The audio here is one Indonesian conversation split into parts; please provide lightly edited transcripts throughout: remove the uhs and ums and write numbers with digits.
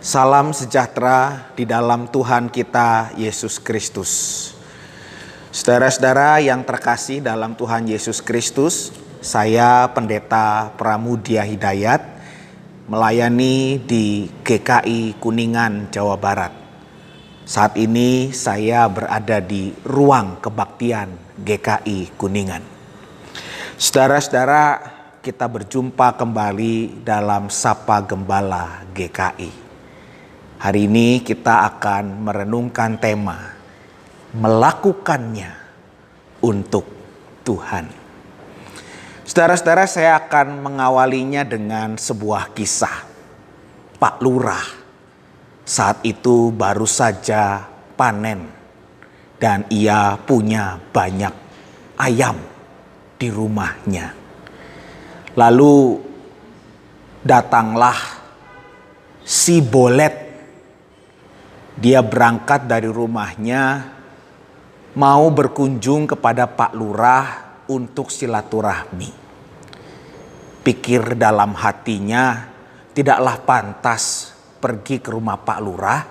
Salam sejahtera di dalam Tuhan kita Yesus Kristus. Saudara-saudara yang terkasih dalam Tuhan Yesus Kristus, saya Pendeta Pramudia Hidayat melayani di GKI Kuningan, Jawa Barat. Saat ini saya berada di ruang kebaktian GKI Kuningan. Saudara-saudara, kita berjumpa kembali dalam Sapa Gembala GKI. Hari ini kita akan merenungkan tema melakukannya untuk Tuhan. Saudara-saudara, saya akan mengawalinya dengan sebuah kisah. Pak Lurah saat itu baru saja panen dan ia punya banyak ayam di rumahnya. Lalu datanglah si Bolet. Dia berangkat dari rumahnya mau berkunjung kepada Pak Lurah untuk silaturahmi. Pikir dalam hatinya, tidaklah pantas pergi ke rumah Pak Lurah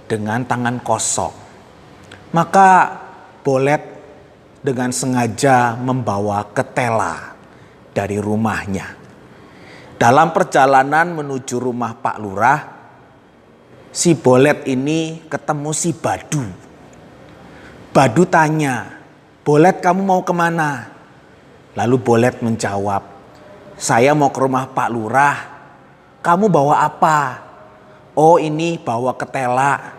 dengan tangan kosong. Maka Bolet dengan sengaja membawa ketela dari rumahnya. Dalam perjalanan menuju rumah Pak Lurah, si Bolet ini ketemu si Badu. Badu tanya, "Bolet, kamu mau kemana?" Lalu Bolet menjawab, "Saya mau ke rumah Pak Lurah." "Kamu bawa apa?" "Oh, ini bawa ketela.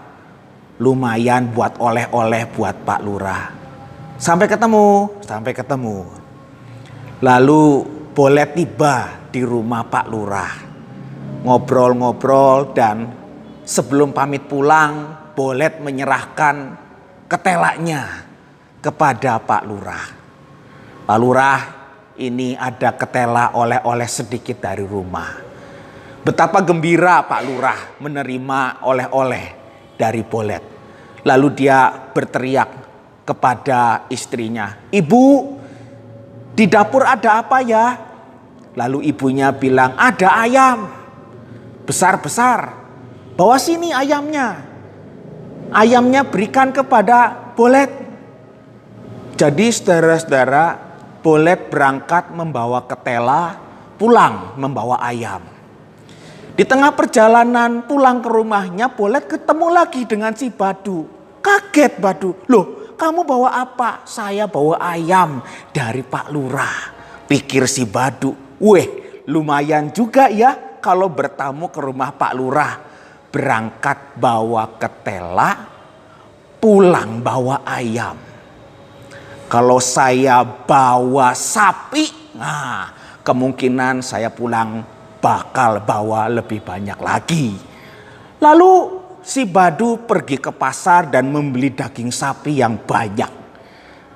Lumayan buat oleh-oleh buat Pak Lurah." Sampai ketemu. Lalu Bolet tiba di rumah Pak Lurah. Ngobrol-ngobrol dan sebelum pamit pulang, Bolet menyerahkan ketelanya kepada Pak Lurah. "Pak Lurah, ini ada ketela oleh-oleh sedikit dari rumah." Betapa gembira Pak Lurah menerima oleh-oleh dari Bolet. Lalu dia berteriak kepada istrinya, "Ibu, di dapur ada apa ya?" Lalu ibunya bilang, "Ada ayam besar-besar. Bawa sini ayamnya. Ayamnya berikan kepada Bolet." Jadi saudara-saudara, Bolet berangkat membawa ketela, pulang membawa ayam. Di tengah perjalanan pulang ke rumahnya, Bolet ketemu lagi dengan si Badu. Kaget Badu, "Loh, kamu bawa apa?" "Saya bawa ayam dari Pak Lurah." Pikir si Badu, "Weh, lumayan juga ya kalau bertamu ke rumah Pak Lurah. Berangkat bawa ketela, pulang bawa ayam. Kalau saya bawa sapi, kemungkinan saya pulang bakal bawa lebih banyak lagi." Lalu si Badu pergi ke pasar dan membeli daging sapi yang banyak.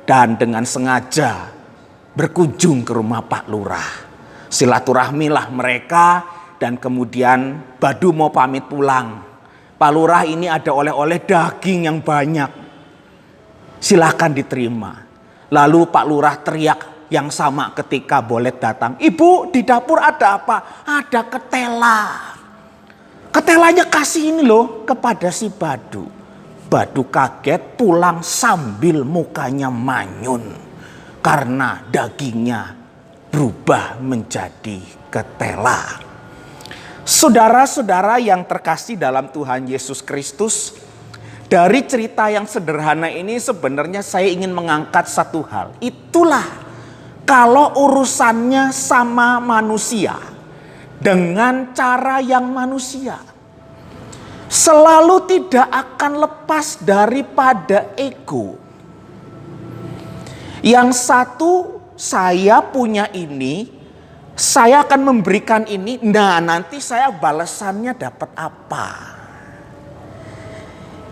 Dan dengan sengaja berkunjung ke rumah Pak Lurah. Silaturahmilah mereka. Dan kemudian Badu mau pamit pulang. "Pak Lurah, ini ada oleh-oleh daging yang banyak. Silakan diterima." Lalu Pak Lurah teriak yang sama ketika Bolet datang, "Ibu, di dapur ada apa?" "Ada ketela." "Ketelanya kasih ini loh kepada si Badu." Badu kaget, pulang sambil mukanya manyun. Karena dagingnya berubah menjadi ketela. Saudara-saudara yang terkasih dalam Tuhan Yesus Kristus, dari cerita yang sederhana ini sebenarnya saya ingin mengangkat satu hal. Itulah kalau urusannya sama manusia dengan cara yang manusia, selalu tidak akan lepas daripada ego. Yang satu, saya punya ini, saya akan memberikan ini, nanti saya balasannya dapat apa.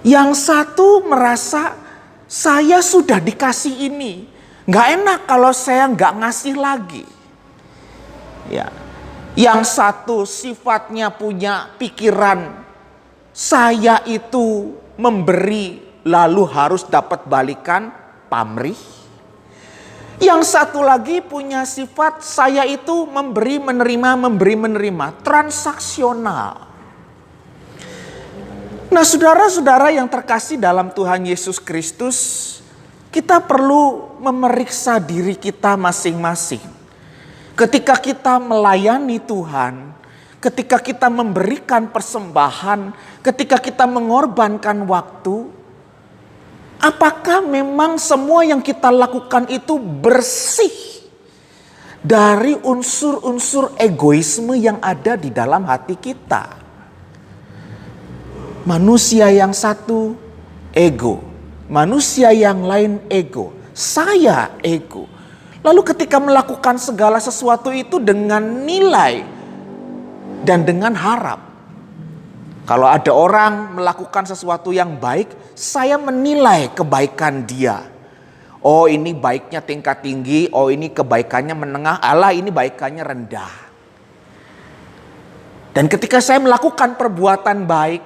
Yang satu merasa saya sudah dikasih ini, gak enak kalau saya gak ngasih lagi. Ya. Yang satu sifatnya punya pikiran, saya itu memberi lalu harus dapat balikan, pamrih. Yang satu lagi punya sifat, saya itu memberi menerima, transaksional. Nah, saudara-saudara yang terkasih dalam Tuhan Yesus Kristus, kita perlu memeriksa diri kita masing-masing. Ketika kita melayani Tuhan, ketika kita memberikan persembahan, ketika kita mengorbankan waktu, apakah memang semua yang kita lakukan itu bersih dari unsur-unsur egoisme yang ada di dalam hati kita? Manusia yang satu ego, manusia yang lain ego, saya ego. Lalu ketika melakukan segala sesuatu itu dengan nilai dan dengan harap. Kalau ada orang melakukan sesuatu yang baik, saya menilai kebaikan dia. Oh, ini baiknya tingkat tinggi, oh ini kebaikannya menengah, Allah ini baikannya rendah. Dan ketika saya melakukan perbuatan baik,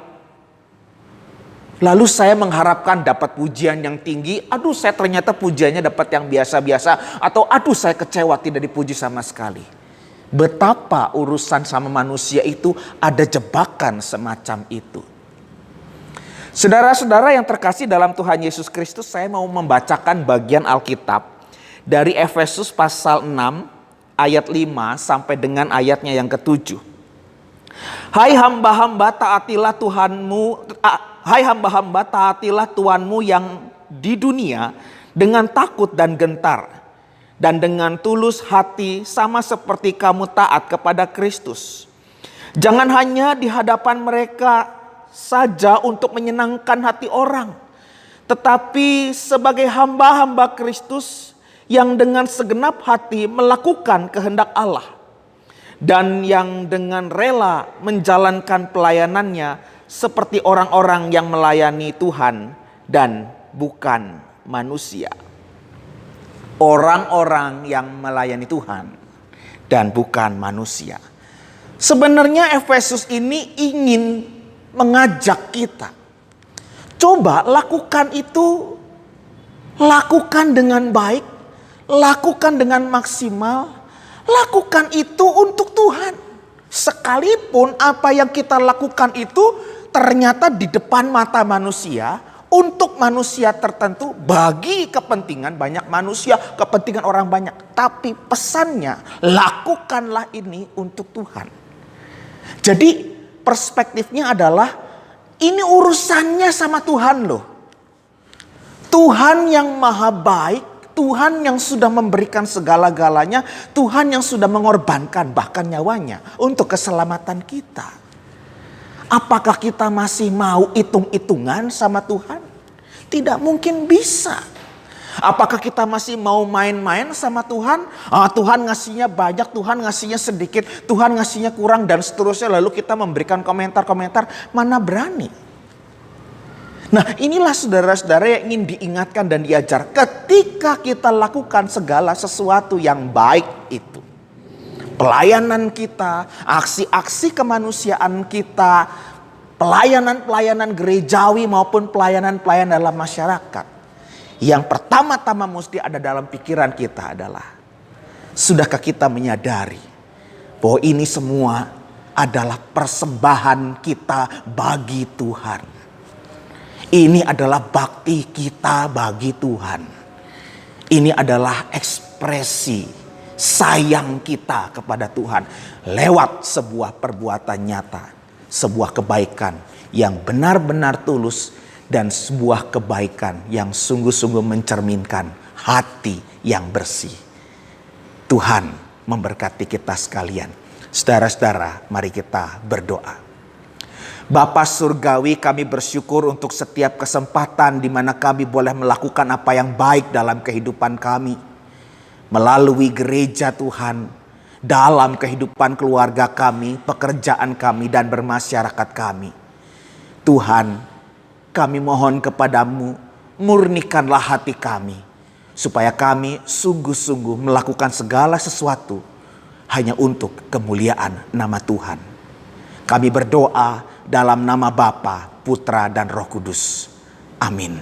lalu saya mengharapkan dapat pujian yang tinggi. Aduh, saya ternyata pujiannya dapat yang biasa-biasa. Atau aduh, saya kecewa tidak dipuji sama sekali. Betapa urusan sama manusia itu ada jebakan semacam itu. Saudara-saudara yang terkasih dalam Tuhan Yesus Kristus, saya mau membacakan bagian Alkitab dari Efesus pasal 6 ayat 5 sampai dengan ayatnya yang ke-7. Hai hamba-hamba taatilah Tuhanmu, hai hamba-hamba taatilah Tuhanmu yang di dunia dengan takut dan gentar, dan dengan tulus hati sama seperti kamu taat kepada Kristus. Jangan hanya di hadapan mereka saja untuk menyenangkan hati orang, tetapi sebagai hamba-hamba Kristus yang dengan segenap hati melakukan kehendak Allah, dan yang dengan rela menjalankan pelayanannya seperti orang-orang yang melayani Tuhan dan bukan manusia. Orang-orang yang melayani Tuhan dan bukan manusia. Sebenarnya Efesus ini ingin mengajak kita, coba lakukan itu, lakukan dengan baik, lakukan dengan maksimal, lakukan itu untuk Tuhan. Sekalipun apa yang kita lakukan itu ternyata di depan mata manusia, untuk manusia tertentu, bagi kepentingan banyak manusia, kepentingan orang banyak. Tapi pesannya, lakukanlah ini untuk Tuhan. Jadi perspektifnya adalah, ini urusannya sama Tuhan loh. Tuhan yang maha baik, Tuhan yang sudah memberikan segala-galanya, Tuhan yang sudah mengorbankan bahkan nyawanya untuk keselamatan kita. Apakah kita masih mau hitung-hitungan sama Tuhan? Tidak mungkin bisa. Apakah kita masih mau main-main sama Tuhan? Tuhan ngasihnya banyak, Tuhan ngasihnya sedikit, Tuhan ngasihnya kurang dan seterusnya. Lalu kita memberikan komentar-komentar, mana berani. Nah, inilah saudara-saudara yang ingin diingatkan dan diajar. Ketika kita lakukan segala sesuatu yang baik itu, pelayanan kita, aksi-aksi kemanusiaan kita, pelayanan-pelayanan gerejawi maupun pelayanan-pelayanan dalam masyarakat. Yang pertama-tama mesti ada dalam pikiran kita adalah, sudahkah kita menyadari bahwa ini semua adalah persembahan kita bagi Tuhan. Ini adalah bakti kita bagi Tuhan. Ini adalah ekspresi sayang kita kepada Tuhan lewat sebuah perbuatan nyata, sebuah kebaikan yang benar-benar tulus, dan sebuah kebaikan yang sungguh-sungguh mencerminkan hati yang bersih. Tuhan memberkati kita sekalian. Saudara-saudara, mari kita berdoa. Bapa Surgawi, kami bersyukur untuk setiap kesempatan di mana kami boleh melakukan apa yang baik dalam kehidupan kami. Melalui gereja Tuhan, dalam kehidupan keluarga kami, pekerjaan kami, dan bermasyarakat kami. Tuhan, kami mohon kepadamu, murnikanlah hati kami, supaya kami sungguh-sungguh melakukan segala sesuatu hanya untuk kemuliaan nama Tuhan. Kami berdoa dalam nama Bapa, Putra, dan Roh Kudus. Amin.